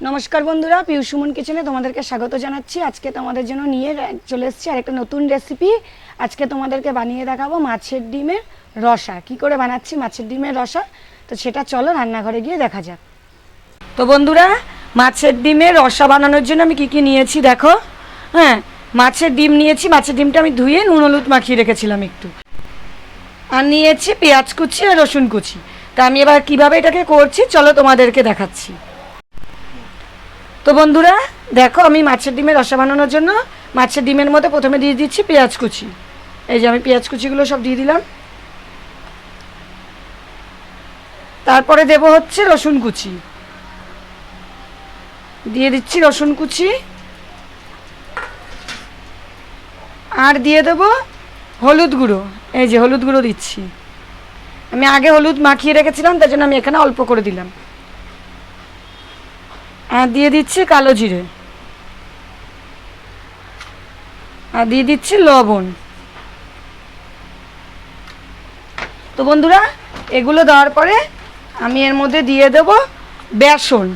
নমস্কার বন্ধুরা, পিউ সুমন কিচেনে তোমাদেরকে স্বাগত জানাচ্ছি। আজকে তোমাদের জন্য নিয়ে চলে এসেছি আরেকটা নতুন রেসিপি। আজকে তোমাদেরকে বানিয়ে দেখাবো মাছের ডিমের রসা। কি করে বানাচ্ছি মাছের ডিমের রসা, তো সেটা চলো রান্নাঘরে গিয়ে দেখা যাক। তো বন্ধুরা, মাছের ডিমের রসা বানানোর জন্য আমি কি নিয়েছি দেখো। হ্যাঁ, মাছের ডিম নিয়েছি। মাছের ডিমটা আমি ধুয়ে নুন হলুদ মাখিয়ে রেখেছিলাম একটু। আর নিয়েছি পেঁয়াজ কুচি আর রসুন কুচি। তা আমি এবার কীভাবে এটাকে করছি চলো তোমাদেরকে দেখাচ্ছি। তো বন্ধুরা দেখো, আমি মাছের ডিমের রসা বানানোর জন্য মাছের ডিমের মধ্যে প্রথমে দিয়ে দিচ্ছি পেঁয়াজ কুচি। এই যে আমি পেঁয়াজ কুচিগুলো সব দিয়ে দিলাম। তারপরে দেব হচ্ছে রসুন কুচি, দিয়ে দিচ্ছি রসুন কুচি। আর দিয়ে দেব হলুদ গুঁড়ো। এই যে হলুদ গুঁড়ো দিচ্ছি। আমি আগে হলুদ মাখিয়ে রেখেছিলাম, তার জন্য আমি এখানে অল্প করে দিলাম। আর দিয়ে দিচ্ছি কালো জিরে, আর দিয়ে দিচ্ছি লবণ। তো বন্ধুরা, এগুলো দেওয়ার পরে আমি এর মধ্যে দিয়ে দেব বেসন।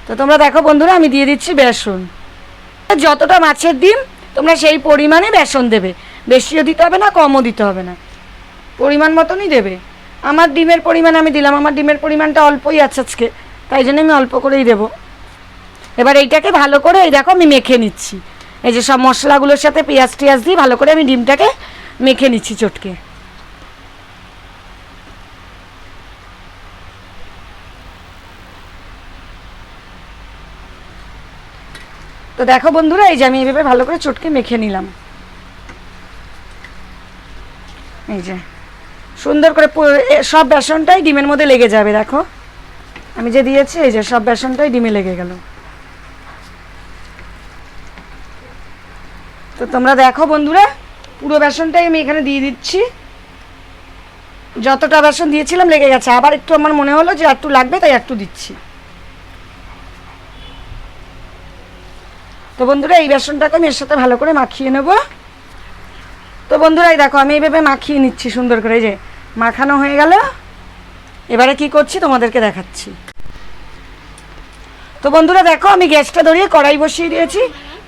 তো তোমরা দেখো বন্ধুরা, আমি দিয়ে দিচ্ছি বেসন। যতটা মাছের ডিম তোমরা সেই পরিমাণে বেসন দেবে, বেশিও দিতে হবে না কমও দিতে হবে না, পরিমাণ মতনই দেবে। আমার ডিমের পরিমাণ আমি দিলাম, আমার ডিমের পরিমাণটা অল্পই আছে আজকে, তাই জন্য আমি অল্প করেই দেবো। এবার এইটাকে ভালো করে এই দেখো আমি মেখে নিচ্ছি। এই যে সব মশলাগুলোর সাথে পেঁয়াজ টিয়াজ দিয়ে ভালো করে আমি ডিমটাকে মেখে নিচ্ছি চটকে। তো দেখো বন্ধুরা, এই যে আমি এইভাবে ভালো করে চটকে মেখে নিলাম। এই যে সুন্দর করে সব বেসনটাই ডিমের মধ্যে লেগে যাবে। দেখো আমি যে দিয়েছি, এই যে সব বেসনটাই ডিমে লেগে গেল। তো তোমরা দেখো বন্ধুরা, পুরো বেসনটাই আমি এখানে দিয়ে দিচ্ছি। যতটা বেসন দিয়েছিলাম লেগে গেছে, আবার একটু আমার মনে হলো যে একটু লাগবে, তাই একটু দিচ্ছি। তো বন্ধুরা, এই বেসনটাকে আমি এর সাথে ভালো করে মাখিয়ে নেব। তো বন্ধুরা এই দেখো আমি এইভাবে মাখিয়ে নিচ্ছি সুন্দর করে। এই যে মাখানো হয়ে গেল। এবারে কি করছি তোমাদেরকে দেখাচ্ছি। তো বন্ধুরা দেখো, আমি গ্যাসটা ধরিয়ে কড়াই বসিয়ে দিয়েছি।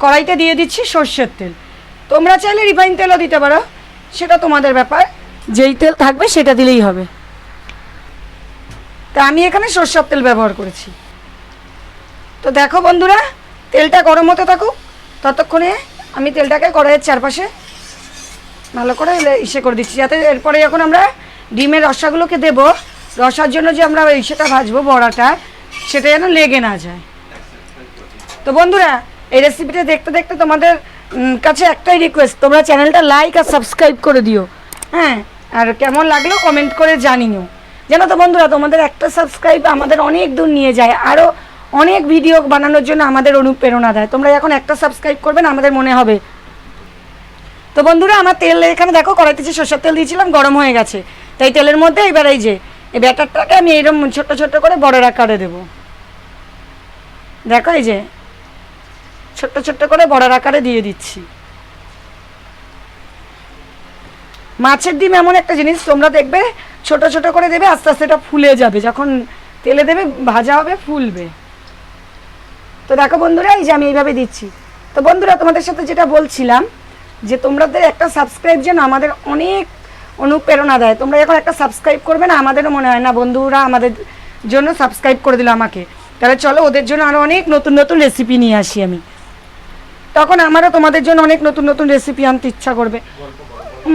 কড়াইতে দিয়ে দিচ্ছি সর্ষের তেল। তোমরা চাইলে রিফাইন তেলও দিতে পারো, সেটা তোমাদের ব্যাপার, যেই তেল থাকবে সেটা দিলেই হবে। তা আমি এখানে সর্ষের তেল ব্যবহার করেছি। তো দেখো বন্ধুরা, তেলটা গরম হতে থাকুক, ততক্ষণে আমি তেলটাকে কড়াইয়ের চারপাশে ভালো করে ইসে করে দিচ্ছি, যাতে এরপরে যখন আমরা ডিমের রসাগুলোকে দেবো, রসার জন্য যে আমরা ইসেটা ভাজবো বড়াটা, সেটা যেন লেগে না যায়। তো বন্ধুরা, এই রেসিপিটা দেখতে দেখতে তোমাদের কাছে একটাই রিকোয়েস্ট, তোমরা চ্যানেলটা লাইক আর সাবস্ক্রাইব করে দিও। হ্যাঁ, আর কেমন লাগলো কমেন্ট করে জানিও। জানো তো বন্ধুরা, তোমাদের একটা সাবস্ক্রাইব আমাদের অনেক দূর নিয়ে যায়, আরও অনেক ভিডিও বানানোর জন্য আমাদের অনুপ্রেরণা দেয়। তোমরা যখন একটা সাবস্ক্রাইব করবে না, আমাদের মনে হবে। তো বন্ধুরা, আমার তেল এখানে দেখো কড়াইতে যে সরষের তেল দিয়েছিলাম গরম হয়ে গেছে। তাই তেলের মধ্যে এবার এই যে এই ব্যাটারটাকে আমি এইরকম ছোট্ট ছোট্ট করে বড় আকারে দেবো। দেখো এই যে ছোট্ট ছোট্ট করে বড় আকারে দিয়ে দিচ্ছি। মাছের ডিম এমন একটা জিনিস, তোমরা দেখবে ছোট ছোট করে দেবে, আস্তে আস্তে এটা ফুলে যাবে, যখন তেলে দেবে ভাজা হবে ফুলবে। তো দেখো বন্ধুরা, এই যে আমি এইভাবে দিচ্ছি। তো বন্ধুরা, তোমাদের সাথে যেটা বলছিলাম, যে তোমাদের একটা সাবস্ক্রাইব যেন আমাদের অনেক অনুপ্রেরণা দেয়। তোমরা যখন একটা সাবস্ক্রাইব করবে না, আমাদেরও মনে হয় না বন্ধুরা আমাদের জন্য সাবস্ক্রাইব করে দিল আমাকে, তাহলে চলো ওদের জন্য আরও অনেক নতুন নতুন রেসিপি নিয়ে আসি আমি। তখন আমারও তোমাদের জন্য অনেক নতুন নতুন রেসিপি আনতে ইচ্ছা করবে,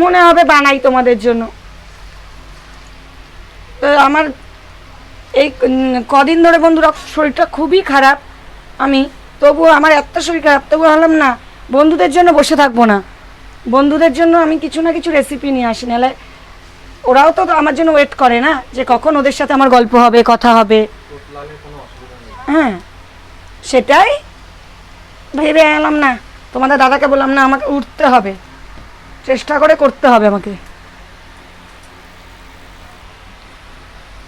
মনে হবে বানাই তোমাদের জন্য। তো আমার এই কদিন ধরে বন্ধুরা শরীরটা খুবই খারাপ, আমি তবুও আমার এত শরীর খারাপ, তবুও ভাবলাম না বন্ধুদের জন্য বসে থাকবো না, বন্ধুদের জন্য আমি কিছু না কিছু রেসিপি নিয়ে আসি। নাহলে ওরাও তো আমার জন্য ওয়েট করে না, যে কখন ওদের সাথে আমার গল্প হবে, কথা হবে। হ্যাঁ, সেটাই ভেবে এলাম, না তোমাদের দাদাকে বললাম না আমাকে উঠতে হবে, চেষ্টা করে করতে হবে আমাকে।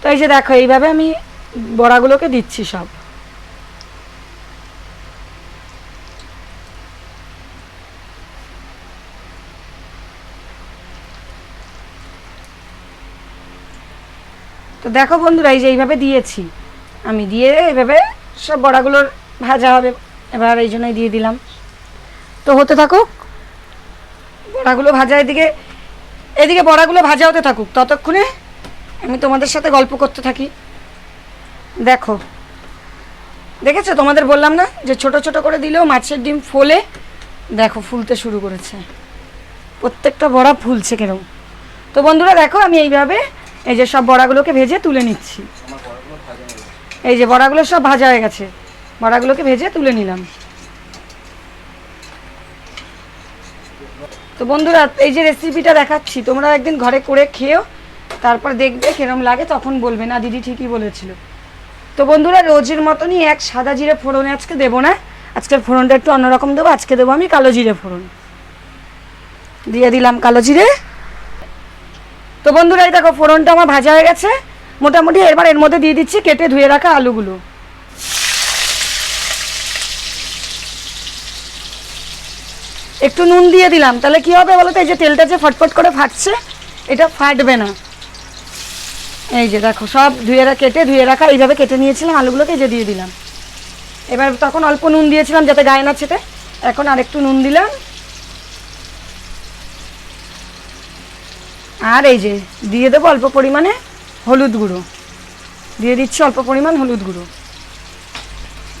তো এই যে দেখো এইভাবে আমি বড়াগুলোকে দিচ্ছি সব। তো দেখো বন্ধুরা, এই যে এইভাবে দিয়েছি আমি, দিয়ে এইভাবে সব বড়াগুলোর ভাজা হবে এবার, এই জন্যই দিয়ে দিলাম। তো হতে থাকুক বড়াগুলো ভাজা, এদিকে বড়াগুলো ভাজা হতে থাকুক, ততক্ষণে আমি তোমাদের সাথে গল্প করতে থাকি। দেখো, দেখেছো, তোমাদের বললাম না যে ছোট ছোট করে দিলেও মাছের ডিম ফোলে। দেখো ফুলতে শুরু করেছে, প্রত্যেকটা বড়া ফুলছে কেরম। তো বন্ধুরা দেখো, আমি এইভাবে এই যে সব বড়াগুলোকে ভেজে তুলে নিচ্ছি। এই যে বড়াগুলো সব ভাজা হয়ে গেছে, বড়াগুলোকে ভেজে তুলে নিলাম। তো বন্ধুরা এই যে রেসিপিটা দেখাচ্ছি, তোমরা একদিন ঘরে করে খেয়েও তারপর দেখবে কিরম লাগে, তখন বলবে না দিদি ঠিকই বলেছিল। তো বন্ধুরা রোজের মতনই এক সাদা জিরে ফোড়নে আজকে দেবো না, আজকের ফোড়নটা একটু অন্যরকম দেবো। আজকে দেবো আমি কালো জিরে ফোড়ন, দিয়ে দিলাম কালো জিরে। তো বন্ধুরা এই দেখো ফোড়নটা আমার ভাজা হয়ে গেছে মোটামুটি। এবার এর মধ্যে দিয়ে দিচ্ছি কেটে ধুয়ে রাখা আলুগুলো। একটু নুন দিয়ে দিলাম, তাহলে কি হবে বলো তো, এই যে তেলটা যে ফটফট করে ফাটছে এটা ফাটবে না। এই যে দেখো সব কেটে ধুয়ে রাখা এইভাবে কেটে নিয়েছিলাম আলুগুলোকে, এই যে দিয়ে দিলাম। এবার তখন অল্প নুন দিয়েছিলাম যাতে গায়ে না ছেটে, এখন আরেকটু নুন দিলাম। আর এই যে দিয়ে দেবো অল্প পরিমাণে হলুদ গুঁড়ো, দিয়ে দিচ্ছি অল্প পরিমাণ হলুদ গুঁড়ো।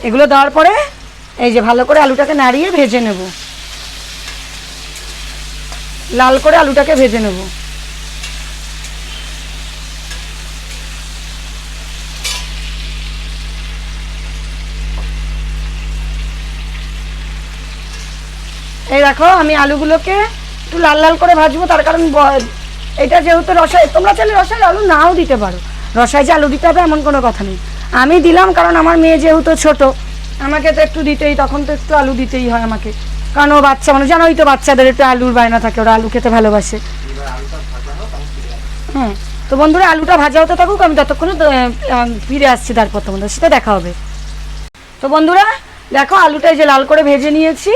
এগুলো দেওয়ার পরে এই যে ভালো করে আলুটাকে নাড়িয়ে ভেজে নেব, লাল করে আলুটাকে ভেজে নেব। এই দেখো আমি আলুগুলোকে একটু লাল লাল করে ভাজবো, তার কারণ এটা যেহেতু রসাই, তোমরা চাইলে রসাই আলু নাও দিতে পারো, রসাই যে আলু দিতে হবে এমন কোনো কথা নেই। আমি দিলাম কারণ আমার মেয়ে যেহেতু ছোট, আমাকে তো একটু দিতেই, তখন তো একটু আলু দিতেই হয় আমাকে, কারণ ও বাচ্চা মানুষ, জানোই তো বাচ্চাদের একটু আলুর বায়না থাকে, ওরা আলু খেতে ভালোবাসে। হ্যাঁ, তো বন্ধুরা আলুটা ভাজা হতে থাকুক, আমি ততক্ষণে ফিরে আসছি, তারপর তোমাদের সাথে দেখা হবে। তো বন্ধুরা দেখো আলুটা এই যে লাল করে ভেজে নিয়েছি।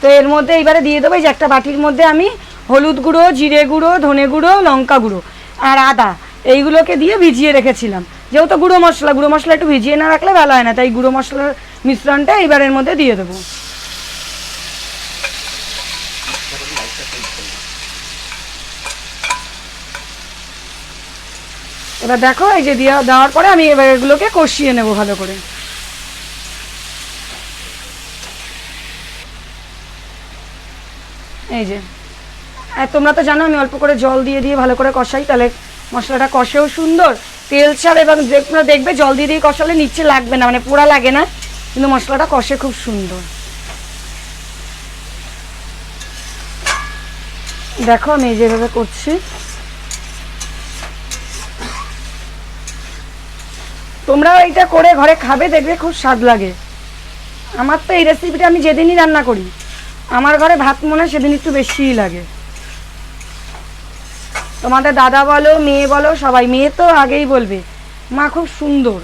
তো এর মধ্যে এইবারে দিয়ে দেবো, এই যে একটা বাটির মধ্যে আমি হলুদ গুঁড়ো, জিরে গুঁড়ো, ধনে গুঁড়ো, লঙ্কা গুঁড়ো আর আদা এইগুলোকে দিয়ে ভিজিয়ে রেখেছিলাম। যেহেতু গুঁড়ো মশলা একটু ভিজিয়ে না রাখলে ভালো হয় না, তাই গুঁড়ো মশলার মিশ্রণটা এইবার এর মধ্যে দিয়ে দেবো। এবার দেখো এই যে দেওয়ার পরে আমি এবার এগুলোকে কষিয়ে নেব ভালো করে। এই যে আর তোমরা তো জানো আমি অল্প করে জল দিয়ে দিয়ে ভালো করে কষাই, তাহলে মশলাটা কষেও সুন্দর তেল ছাড়ে, এবং তোমরা দেখবে জল দিয়ে দিয়ে কষালে নিচে লাগবে না, মানে পোড়া লাগে না, কিন্তু মশলাটা কষে খুব সুন্দর। দেখো আমি যেভাবে করছি, তোমরাও এইটা করে ঘরে খাবে, দেখবে খুব স্বাদ লাগে। আমার তো এই রেসিপিটা আমি যেদিনই রান্না করি আমার ঘরে ভাত মনে হয় সেদিন একটু বেশিই লাগে। তোমাদের দাদা বলো মেয়ে বলো সবাই, মেয়ে তো আগেই বলবে মা খুব সুন্দর,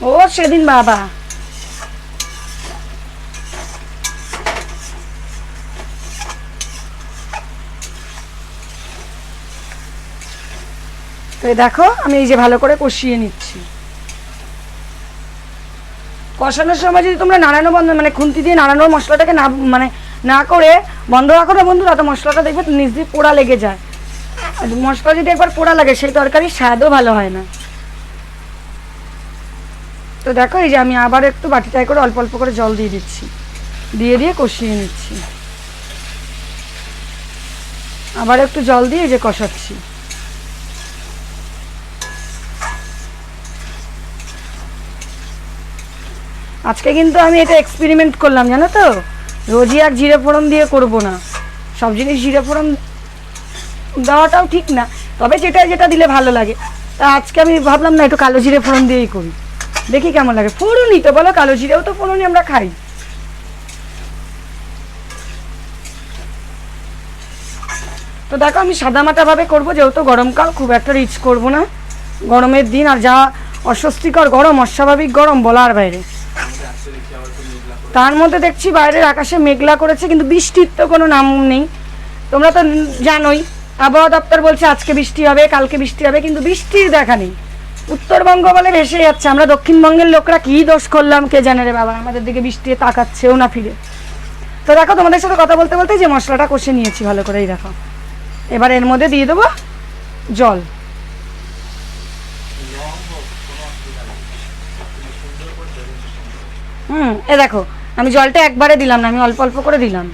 ও সেদিন বাবা। তো দেখো আমি এই যে ভালো করে কষিয়ে নিচ্ছি। কষানোর সময় যদি তোমরা নাড়ানো বন্ধ, মানে খুন্তি দিয়ে নাড়ানোর মশলাটাকে না করে বন্ধ রাখো না বন্ধুরা, তো মশলাটা দেখবে নিচ দিয়ে পোড়া লেগে যায়। মশলা যদি একবার পোড়া লাগে সেই তরকারির স্বাদও ভালো হয় না। তো দেখো এই যে আমি আবার একটু বাটিটায় করে অল্প অল্প করে জল দিয়ে দিচ্ছি, দিয়ে দিয়ে কষিয়ে নিচ্ছি। আবার একটু জল দিয়ে এই যে কষাচ্ছি। আজকে কিন্তু আমি এটা এক্সপেরিমেন্ট করলাম, জানো তো, রোজই আর জিরে ফোড়ন দিয়ে করব না, সব জিনিস জিরে ফোড়ন দেওয়াটাও ঠিক না, তবে যেটা যেটা দিলে ভালো লাগে। তা আজকে আমি ভাবলাম না একটু কালো জিরে ফোড়ন দিয়েই করি, দেখি কেমন লাগে। ফোড়নই তো বলো, কালো জিরেও তো ফোড়নই আমরা খাই। তো দেখো আমি সাদামাটাভাবে করবো, যেহেতু গরমকাল, খুব একটা রিচ করব না, গরমের দিন আর যা অস্বস্তিকর গরম, অস্বাভাবিক গরম বলার বাইরে। তার মধ্যে দেখছি বাইরের আকাশে মেঘলা করেছে, কিন্তু বৃষ্টির তো কোনো নাম নেই। তোমরা তো জানোই আবহাওয়া দপ্তর বলছে আজকে বৃষ্টি হবে, কালকে বৃষ্টি হবে, কিন্তু বৃষ্টির দেখা নেই। উত্তরবঙ্গ বলে ভেসে যাচ্ছে, আমরা দক্ষিণবঙ্গের লোকরা কী দোষ করলাম কে জানে রে বাবা, আমাদের দিকে বৃষ্টি তাকাচ্ছেও না ফিরে। তো দেখো তোমাদের সাথে কথা বলতে বলতে যে মশলাটা কষে নিয়েছি ভালো করেই দেখো। এবার এর মধ্যে দিয়ে দেবো জল। এ দেখো আমি জলটা একবারে দিলাম না, আমি অল্প অল্প করে দিলাম।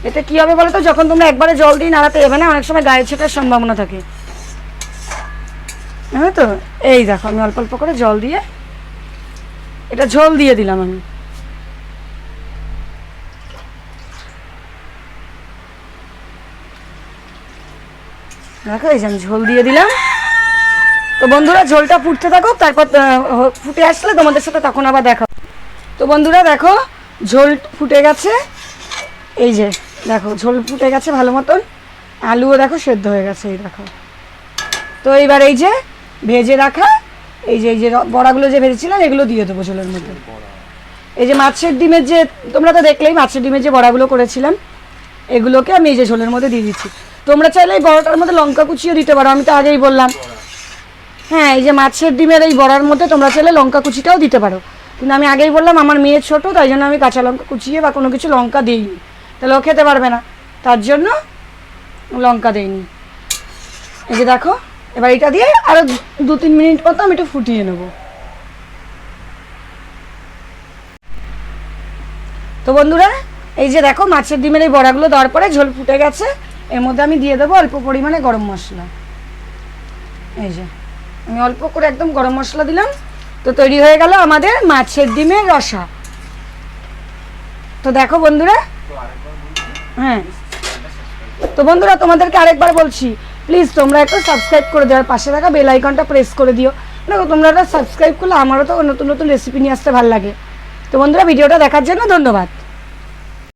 এতে কী হবে বলো তো, যখন তোমরা একবারে জল দিয়ে নাড়াতে যাবে না, অনেক সময় গায়ে ছেটার সম্ভাবনা থাকে, হ্যাঁ। তো এই দেখো আমি অল্প অল্প করে জল দিয়ে এটা ঝোল দিয়ে দিলাম আমি। দেখো এই যে আমি ঝোল দিয়ে দিলাম। তো বন্ধুরা ঝোলটা ফুটতে থাকুক, তারপর ফুটে আসলে তোমাদের সাথে তখন আবার দেখা। তো বন্ধুরা দেখো ঝোল ফুটে গেছে, এই যে দেখো ঝোল ফুটে গেছে ভালো মতন, আলুও দেখো সেদ্ধ হয়ে গেছে এই দেখো। তো এইবার এই যে ভেজে রাখা এই যে বড়াগুলো যে ভেজেছিলাম এগুলো দিয়ে দেবো ঝোলের মধ্যে। এই যে মাছের ডিমের যে তোমরা তো দেখলেই মাছের ডিমের যে বড়াগুলো করেছিলাম এগুলোকে আমি এই যে ঝোলের মধ্যে দিয়ে দিচ্ছি। তোমরা চাইলে এই বড়াটার মধ্যে লঙ্কা কুচিও দিতে পারো, আমি তো আগেই বললাম। হ্যাঁ এই যে মাছের ডিমের এই বড়ার মধ্যে তোমরা চাইলে লঙ্কা কুচিটাও দিতে পারো, কিন্তু আমি আগেই বললাম আমার মেয়ে ছোটো, তাই জন্য আমি কাঁচা লঙ্কা কুচিয়ে বা কোনো কিছু লঙ্কা দিইনি, তাহলে ও খেতে পারবে না, তার জন্য লঙ্কা দিইনি। এই যে দেখো এবার এটা দিয়ে আরও 2-3 মিনিট মতো আমি একটু ফুটিয়ে নেব। তো বন্ধুরা এই যে দেখো মাছের ডিমের এই বড়াগুলো দেওয়ার পরে ঝোল ফুটে গেছে, এর মধ্যে আমি দিয়ে দেবো অল্প পরিমাণে গরম মশলা। এই যে আমি অল্প করে একদম গরম মশলা দিলাম। তো তৈরি হয়ে গেল আমাদের মাছের ডিমের রসা। তো দেখো বন্ধুরা, হ্যাঁ তো বন্ধুরা তোমাদেরকে আরেকবার বলছি, প্লিজ তোমরা একটু সাবস্ক্রাইব করে দেওয়ার পাশে থাকা বেল আইকনটা প্রেস করে দিও। দেখো তোমরা একটা সাবস্ক্রাইব করলে আমারও তো নতুন নতুন রেসিপি নিয়ে আসতে ভালো লাগে। তো বন্ধুরা ভিডিওটা দেখার জন্য ধন্যবাদ।